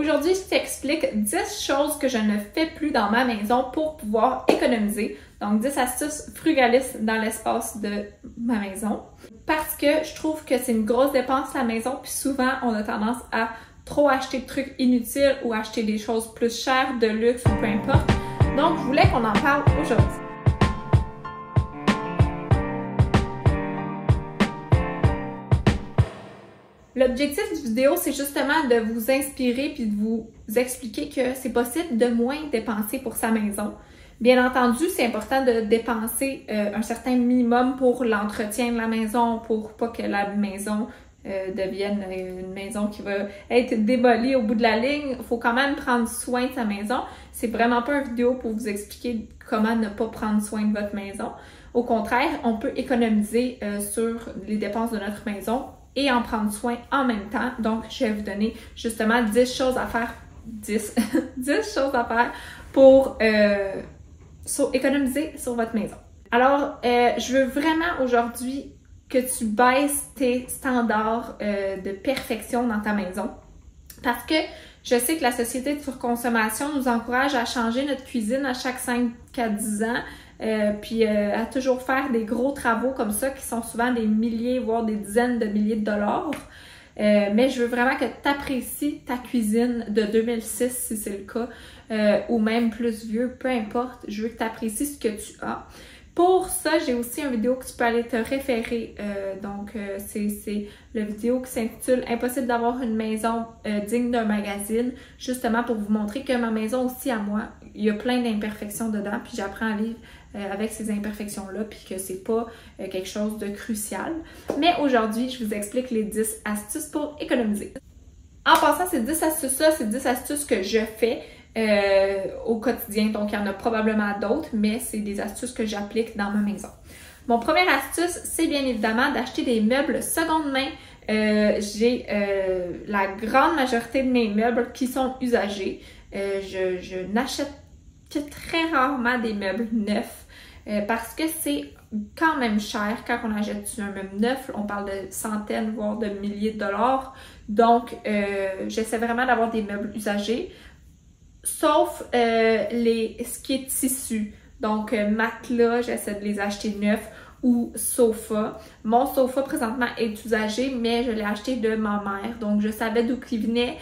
Aujourd'hui, je t'explique 10 choses que je ne fais plus dans ma maison pour pouvoir économiser. Donc 10 astuces frugalistes dans l'espace de ma maison. Parce que je trouve que c'est une grosse dépense la maison, puis souvent on a tendance à trop acheter de trucs inutiles ou acheter des choses plus chères, de luxe ou peu importe. Donc je voulais qu'on en parle aujourd'hui. L'objectif du vidéo, c'est justement de vous inspirer puis de vous expliquer que c'est possible de moins dépenser pour sa maison. Bien entendu, c'est important de dépenser un certain minimum pour l'entretien de la maison, pour pas que la maison devienne une maison qui va être démolie au bout de la ligne. Il faut quand même prendre soin de sa maison. C'est vraiment pas une vidéo pour vous expliquer comment ne pas prendre soin de votre maison. Au contraire, on peut économiser sur les dépenses de notre maison et en prendre soin en même temps. Donc, je vais vous donner justement 10 choses à faire, 10 choses à faire pour économiser sur votre maison. Alors, je veux vraiment aujourd'hui que tu baisses tes standards de perfection dans ta maison parce que je sais que la société de surconsommation nous encourage à changer notre cuisine à chaque 5 à 10 ans. Puis à toujours faire des gros travaux comme ça qui sont souvent des milliers, voire des dizaines de milliers de dollars. Mais je veux vraiment que tu apprécies ta cuisine de 2006 si c'est le cas, ou même plus vieux, peu importe. Je veux que tu apprécies ce que tu as. Pour ça, j'ai aussi une vidéo que tu peux aller te référer. C'est la vidéo qui s'intitule « Impossible d'avoir une maison digne d'un magazine », justement pour vous montrer que ma maison aussi à moi, il y a plein d'imperfections dedans, puis j'apprends à vivre avec ces imperfections-là, puis que c'est pas quelque chose de crucial. Mais aujourd'hui, je vous explique les 10 astuces pour économiser. En passant, ces 10 astuces-là, c'est 10 astuces que je fais au quotidien, donc il y en a probablement d'autres, mais c'est des astuces que j'applique dans ma maison. Mon première astuce, c'est bien évidemment d'acheter des meubles seconde main. J'ai la grande majorité de mes meubles qui sont usagés. Je n'achète que très rarement des meubles neufs parce que c'est quand même cher quand on achète un meuble neuf. On parle de centaines, voire de milliers de dollars. Donc, j'essaie vraiment d'avoir des meubles usagés. Sauf ce qui est tissu. Donc, matelas, j'essaie de les acheter neufs ou sofa. Mon sofa, présentement, est usagé, mais je l'ai acheté de ma mère. Donc, je savais d'où il venait.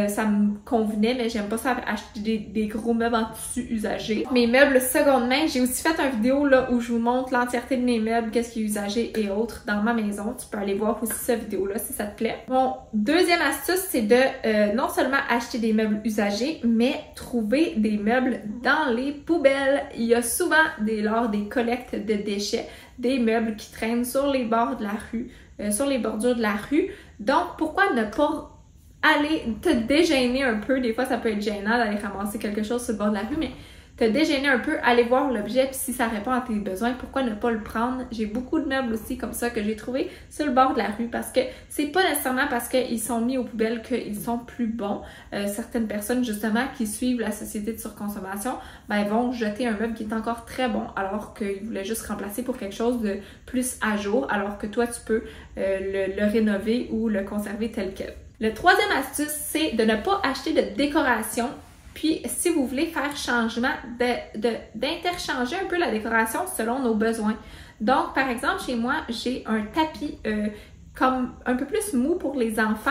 Ça me convenait, mais j'aime pas ça acheter des gros meubles en tissu usagé. Mes meubles seconde main, j'ai aussi fait une vidéo là où je vous montre l'entièreté de mes meubles, qu'est-ce qui est usagé et autres dans ma maison. Tu peux aller voir aussi cette vidéo-là si ça te plaît. Mon deuxième astuce, c'est de non seulement acheter des meubles usagés, mais trouver des meubles dans les poubelles. Il y a souvent lors des collectes de déchets, des meubles qui traînent sur les bords de la rue, sur les bordures de la rue. Donc, pourquoi ne pas aller te dégêner un peu? Des fois, ça peut être gênant d'aller ramasser quelque chose sur le bord de la rue, mais te dégêner un peu, aller voir l'objet, puis si ça répond à tes besoins, pourquoi ne pas le prendre? J'ai beaucoup de meubles aussi comme ça que j'ai trouvé sur le bord de la rue parce que c'est pas nécessairement parce qu'ils sont mis aux poubelles qu'ils sont plus bons. Certaines personnes, justement, qui suivent la société de surconsommation, ben, vont jeter un meuble qui est encore très bon alors qu'ils voulaient juste remplacer pour quelque chose de plus à jour, alors que toi, tu peux le rénover ou le conserver tel quel. Le troisième astuce, c'est de ne pas acheter de décoration. Puis, si vous voulez faire changement, d'interchanger un peu la décoration selon nos besoins. Donc, par exemple, chez moi, j'ai un tapis comme un peu plus mou pour les enfants.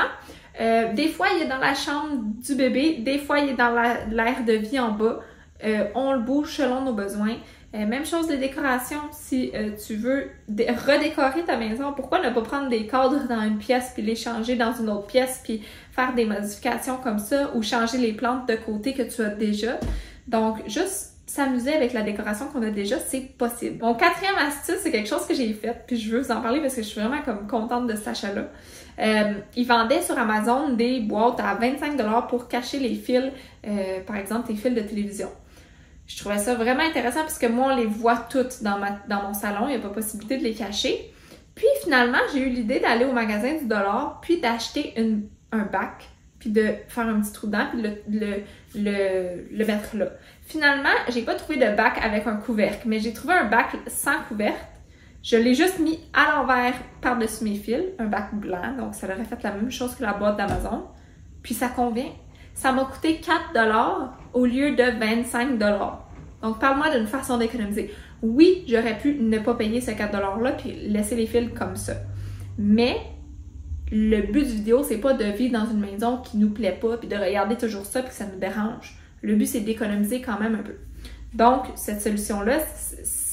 Des fois, il est dans la chambre du bébé. Des fois, il est dans l'aire de vie en bas. On le bouge selon nos besoins. Même chose des décorations, si tu veux redécorer ta maison, pourquoi ne pas prendre des cadres dans une pièce puis les changer dans une autre pièce puis faire des modifications comme ça ou changer les plantes de côté que tu as déjà. Donc, juste s'amuser avec la décoration qu'on a déjà, c'est possible. Mon quatrième astuce, c'est quelque chose que j'ai fait puis je veux vous en parler parce que je suis vraiment comme contente de cet achat-là. Ils vendaient sur Amazon des boîtes à 25 $ pour cacher les fils, par exemple tes fils de télévision. Je trouvais ça vraiment intéressant parce que moi, on les voit toutes dans mon salon. Il n'y a pas possibilité de les cacher. Puis finalement, j'ai eu l'idée d'aller au magasin du dollar, puis d'acheter un bac, puis de faire un petit trou dedans, puis le mettre là. Finalement, j'ai pas trouvé de bac avec un couvercle, mais j'ai trouvé un bac sans couvercle. Je l'ai juste mis à l'envers par-dessus mes fils, un bac blanc, donc ça aurait fait la même chose que la boîte d'Amazon. Puis ça convient. ça m'a coûté 4 $ au lieu de 25 $. Donc, parle-moi d'une façon d'économiser. Oui, j'aurais pu ne pas payer ce 4 $-là puis laisser les fils comme ça. Mais le but du vidéo, c'est pas de vivre dans une maison qui nous plaît pas puis de regarder toujours ça puis que ça nous dérange. Le but, c'est d'économiser quand même un peu. Donc, cette solution-là,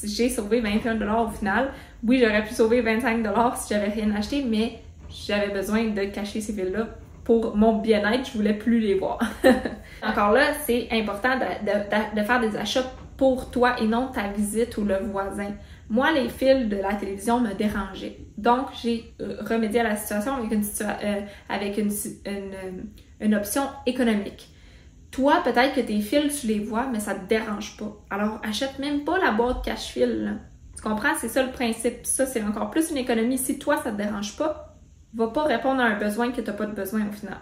j'ai sauvé 21 $ au final. Oui, j'aurais pu sauver 25 $ si j'avais rien acheté, mais j'avais besoin de cacher ces fils-là pour mon bien-être. Je voulais plus les voir. Encore là, c'est important de faire des achats pour toi et non ta visite ou le voisin. Moi, les fils de la télévision me dérangeaient. Donc, j'ai remédié à la situation avec une option économique. Toi, peut-être que tes fils, tu les vois, mais ça te dérange pas. Alors, achète même pas la boîte cache-fil. Tu comprends? C'est ça le principe. Ça, c'est encore plus une économie. Si toi, ça te dérange pas, va pas répondre à un besoin que tu n'as pas de besoin au final.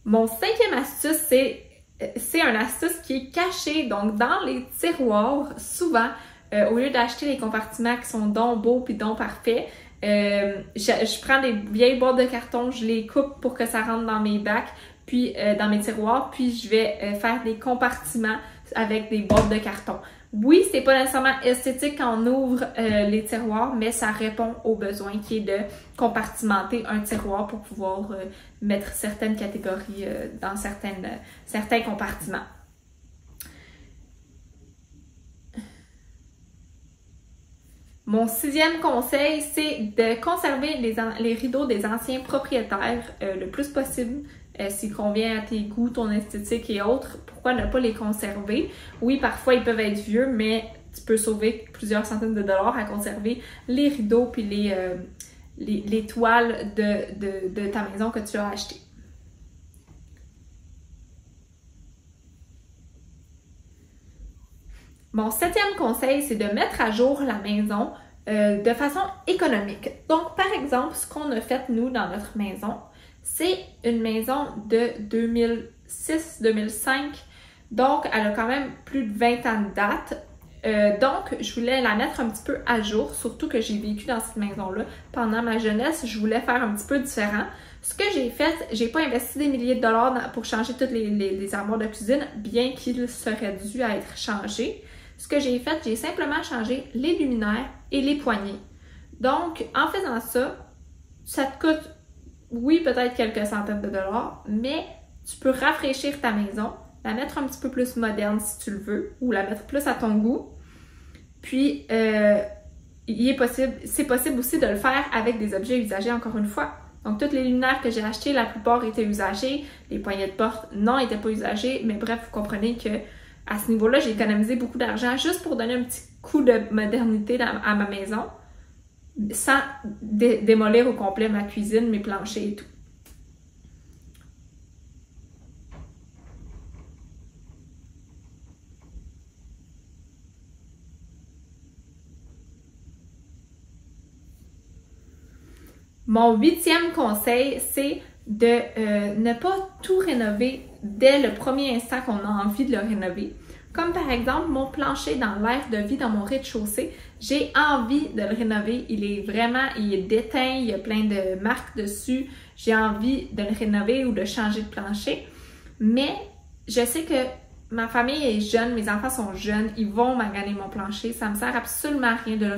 Mon 5e astuce, c'est une astuce qui est cachée. Donc, dans les tiroirs, souvent, au lieu d'acheter les compartiments qui sont donc beaux puis donc parfaits, je prends des vieilles boîtes de carton, je les coupe pour que ça rentre dans mes bacs, puis dans mes tiroirs, puis je vais faire des compartiments avec des boîtes de carton. Oui, c'est pas nécessairement esthétique quand on ouvre les tiroirs, mais ça répond au besoin qui est de compartimenter un tiroir pour pouvoir mettre certaines catégories dans certains compartiments. Mon 6e conseil, c'est de conserver les rideaux des anciens propriétaires le plus possible. S'il convient à tes goûts, ton esthétique et autres, pourquoi ne pas les conserver? Oui, parfois ils peuvent être vieux, mais tu peux sauver plusieurs centaines de dollars à conserver les rideaux puis les toiles de ta maison que tu as achetées. Mon 7e conseil, c'est de mettre à jour la maison de façon économique. Donc, par exemple, ce qu'on a fait, nous, dans notre maison, c'est une maison de 2006-2005. Donc, elle a quand même plus de 20 ans de date. Donc, je voulais la mettre un petit peu à jour, surtout que j'ai vécu dans cette maison-là pendant ma jeunesse. Je voulais faire un petit peu différent. Ce que j'ai fait, j'ai pas investi des milliers de dollars pour changer toutes les armoires de cuisine, bien qu'il serait dû à être changé. Ce que j'ai fait, j'ai simplement changé les luminaires et les poignées. Donc, en faisant ça, ça te coûte, oui, peut-être quelques centaines de dollars, mais tu peux rafraîchir ta maison, la mettre un petit peu plus moderne si tu le veux, ou la mettre plus à ton goût. Puis, c'est possible aussi de le faire avec des objets usagés, encore une fois. Donc, toutes les luminaires que j'ai achetées, la plupart étaient usagées. Les poignées de porte, non, n'étaient pas usagées. Mais bref, vous comprenez que à ce niveau-là, j'ai économisé beaucoup d'argent juste pour donner un petit coup de modernité à ma maison, sans démolir au complet ma cuisine, mes planchers et tout. Mon 8e conseil, c'est de ne pas tout rénover dès le premier instant qu'on a envie de le rénover. Comme par exemple, mon plancher dans l'air de vie dans mon rez-de-chaussée, j'ai envie de le rénover. Il est déteint, il y a plein de marques dessus. J'ai envie de le rénover ou de changer de plancher. Mais je sais que ma famille est jeune, mes enfants sont jeunes, ils vont maganer mon plancher. Ça me sert absolument à rien de le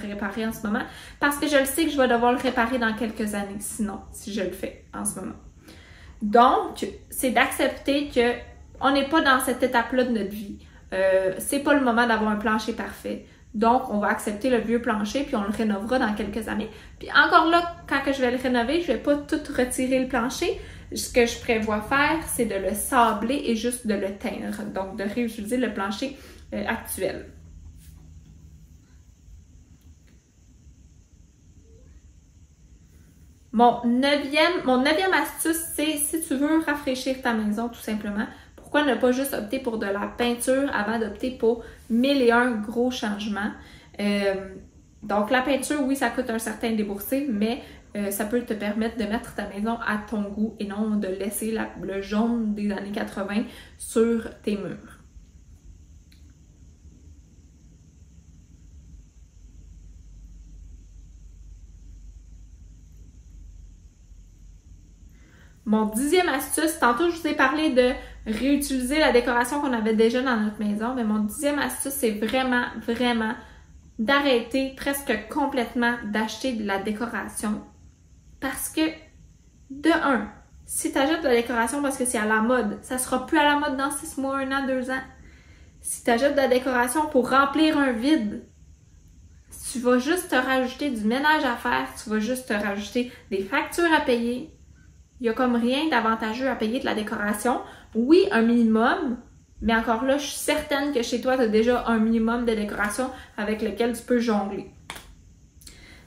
réparer en ce moment parce que je le sais que je vais devoir le réparer dans quelques années, sinon, si je le fais en ce moment. Donc, c'est d'accepter que on n'est pas dans cette étape-là de notre vie. C'est pas le moment d'avoir un plancher parfait. Donc, on va accepter le vieux plancher puis on le rénovera dans quelques années. Puis encore là, quand je vais le rénover, je vais pas tout retirer le plancher. Ce que je prévois faire, c'est de le sabler et juste de le teindre. Donc, de réutiliser le plancher actuel. Mon neuvième astuce, c'est si tu veux rafraîchir ta maison, tout simplement, pourquoi ne pas juste opter pour de la peinture avant d'opter pour 1001 gros changements? Donc, la peinture, oui, ça coûte un certain déboursé, mais ça peut te permettre de mettre ta maison à ton goût et non de laisser le jaune des années 80 sur tes murs. Mon 10e astuce, tantôt je vous ai parlé de réutiliser la décoration qu'on avait déjà dans notre maison, mais mon 10e astuce, c'est vraiment, vraiment d'arrêter presque complètement d'acheter de la décoration. Parce que, de un, si tu achètes de la décoration parce que c'est à la mode, ça sera plus à la mode dans 6 mois, 1 an, 2 ans. Si tu achètes de la décoration pour remplir un vide, tu vas juste te rajouter du ménage à faire, tu vas juste te rajouter des factures à payer. Il n'y a comme rien d'avantageux à payer de la décoration. Oui, un minimum, mais encore là, je suis certaine que chez toi, tu as déjà un minimum de décoration avec lequel tu peux jongler.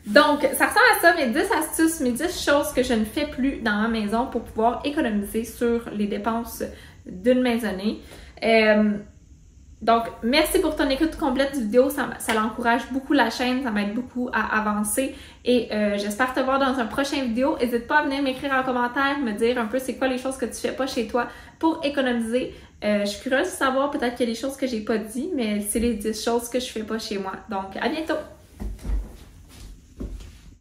Donc, ça ressemble à ça, mes 10 astuces, mes 10 choses que je ne fais plus dans ma maison pour pouvoir économiser sur les dépenses d'une maisonnée. Donc, merci pour ton écoute complète du vidéo, ça l'encourage beaucoup la chaîne, ça m'aide beaucoup à avancer et j'espère te voir dans un prochain vidéo. N'hésite pas à venir m'écrire en commentaire, me dire un peu c'est quoi les choses que tu fais pas chez toi pour économiser. Je suis curieuse de savoir, peut-être qu'il y a des choses que j'ai pas dit, mais c'est les 10 choses que je fais pas chez moi. Donc, à bientôt!